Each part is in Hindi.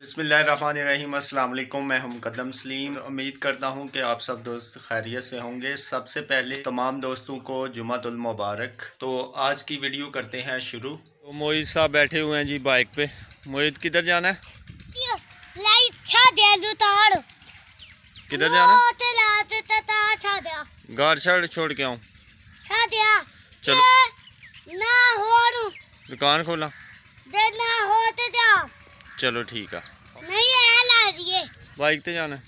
बिस्मिल्लाहिर्रहमानिर्रहीम। अस्सलाम वालेकुम। मैं हूं मुकद्दम सलीम। उम्मीद करता हूं कि आप सब दोस्त खैरियत से होंगे। सबसे पहले तमाम दोस्तों को जुमातुल मुबारक। तो आज की वीडियो करते हैं शुरू। तो मोहित साहब बैठे हुए हैं जी बाइक पे। मोहित किधर जाना है? किधर जाना है? गाड़ शाड़ छोड़ के आऊँ? चलो दुकान खोला। चलो ठीक है। बाइक पे जाना है।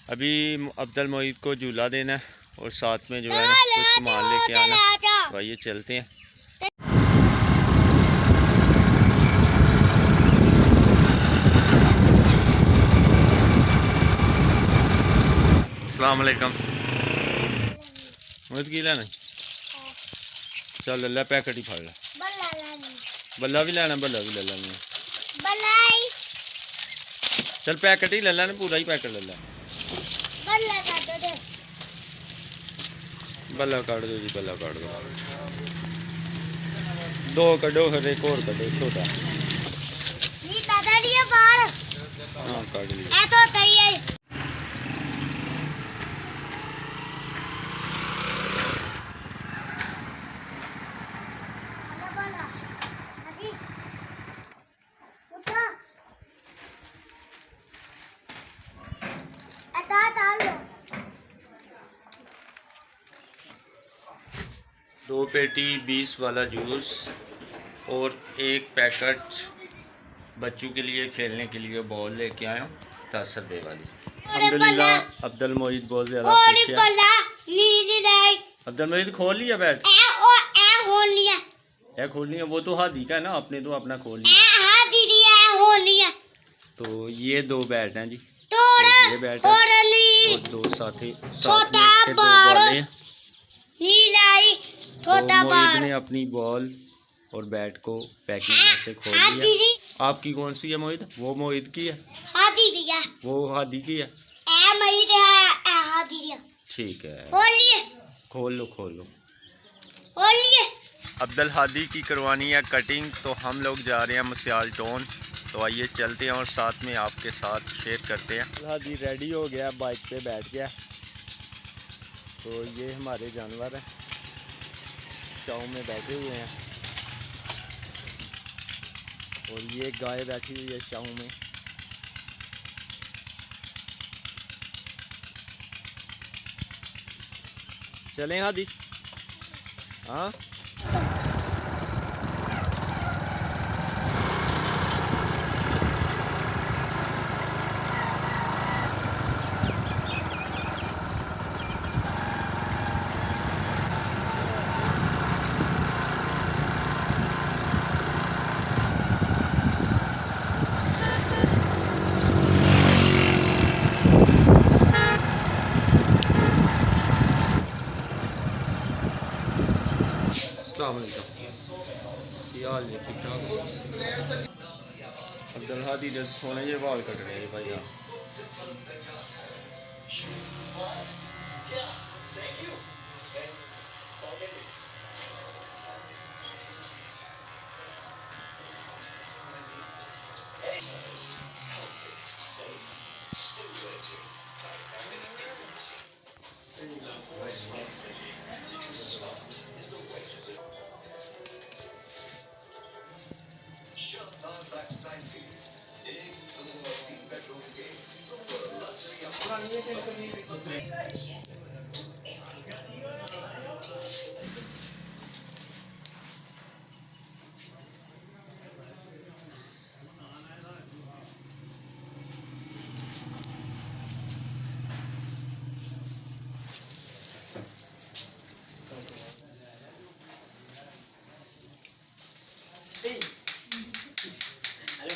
अभी अब्दुल मोहित को झूला देना है और साथ में जो है कुछ सामान लेके आना। भाई ये चलते हैं। अस्सलाम वालेकुम। मोहित की लेना? चल ले पैकेट ही फाड़ ले। बल्ला भी लेना? बल्ला भी ले लेना। चल पैकेट ही ले लेना, पूरा ही पैकेट ले लेना। बल्ला काट दो जी, बल्ला काट दो। दो कटो फिर एक और कटो छोटा। हाँ काट लिया। दो पेटी 20 वाला जूस और एक पैकेट बच्चों के लिए खेलने के लिए बॉल लेके आया हूँ 10 रुपये वाली। अल्हम्दुलिल्लाह अब्दुल मोहित बहुत ज़्यादा खुश है। अब्दुल मोहित खोल लिया बैट? खोल लिया। वो तो हादी का है ना, आपने तो अपना खोल लिया। तो ये दो बैट हैं जी। ये बैट है और दो साथी साथ में इसके दो बॉलें। तो मोहित ने अपनी बॉल और बैट को पैकिंग में से खोल लिया। आपकी कौन सी है मोहित? वो मोहित की है। वो हादी की है। ठीक है, खोल लो खोल लो। अब्दुल हादी की करवानी है कटिंग, तो हम लोग जा रहे हैं मसियाल टाउन। तो आइए चलते हैं और साथ में आपके साथ शेयर करते हैं। हादी रेडी हो गया, बाइक पे बैठ गया। तो ये हमारे जानवर हैं, छाँव में बैठे हुए हैं। और ये गाय बैठी हुई है छाँव में। चलें हादी? हाँ हाल जी, ठीक ठाक। अब्दुल हादी ने सोने ये बाल कट रहे हैं भाई।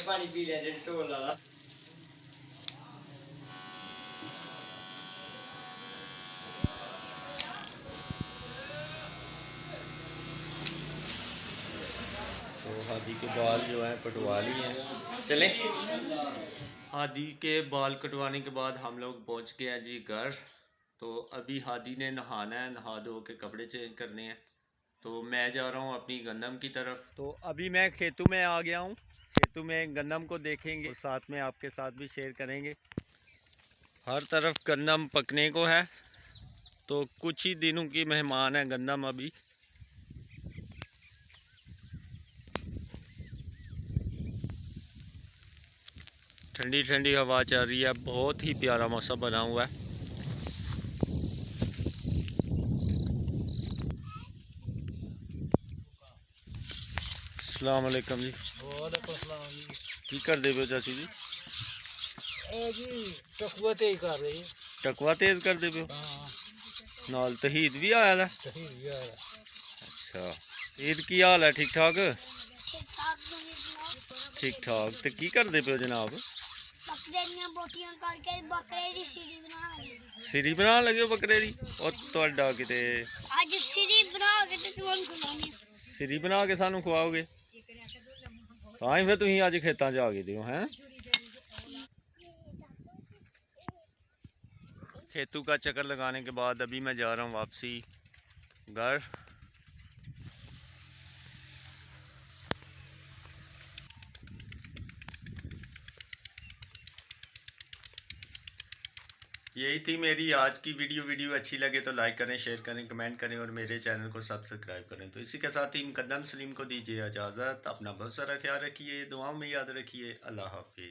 पानी पी लिया जेड तो बोला था। तो हादी के बाल जो है कटवा लिए हैं। चले। हादी के बाल कटवाने के बाद हम लोग पहुंच गए हैं जी घर। तो अभी हादी ने नहाना है, नहा धो के कपड़े चेंज करने हैं। तो मैं जा रहा हूँ अपनी गंदम की तरफ। तो अभी मैं खेतों में आ गया हूँ। खेतों में गन्नम को देखेंगे और साथ में आपके साथ भी शेयर करेंगे। हर तरफ गन्नम पकने को है, तो कुछ ही दिनों की मेहमान है गन्नम। अभी ठंडी ठंडी हवा चल रही है, बहुत ही प्यारा मौसम बना हुआ है। अस्सलाम वालेकुम जी। वालेकुम अस्सलाम जी। की कर दे पे चाची जी? ए जी टकुआ तेज कर रही है। टकवा तेज कर दे पे हाँ नाल तहीद भी आया है। सही है। अच्छा, ईद की हाल है? ठीक ठाक ठीक ठाक। तो की कर दे पे जनाब? सिरी बना लगे हो बकरे दी? और तुहाडा किते सिरी बना के सानू खवाओगे? ਤਾਂ ਹੀ ਫਿਰ ਤੁਸੀਂ ਅੱਜ ਖੇਤਾਂ 'ਚ ਆ ਗਏ ਹੋ हैं? खेतों का चक्कर लगाने के बाद अभी मैं जा रहा हूँ वापसी घर। यही थी मेरी आज की वीडियो अच्छी लगे तो लाइक करें, शेयर करें, कमेंट करें और मेरे चैनल को सब्सक्राइब करें। तो इसी के साथ ही मुकद्दम सलीम को दीजिए इजाज़त। अपना बहुत सारा ख्याल रखिए, दुआओं में याद रखिए। अल्लाह हाफिज़।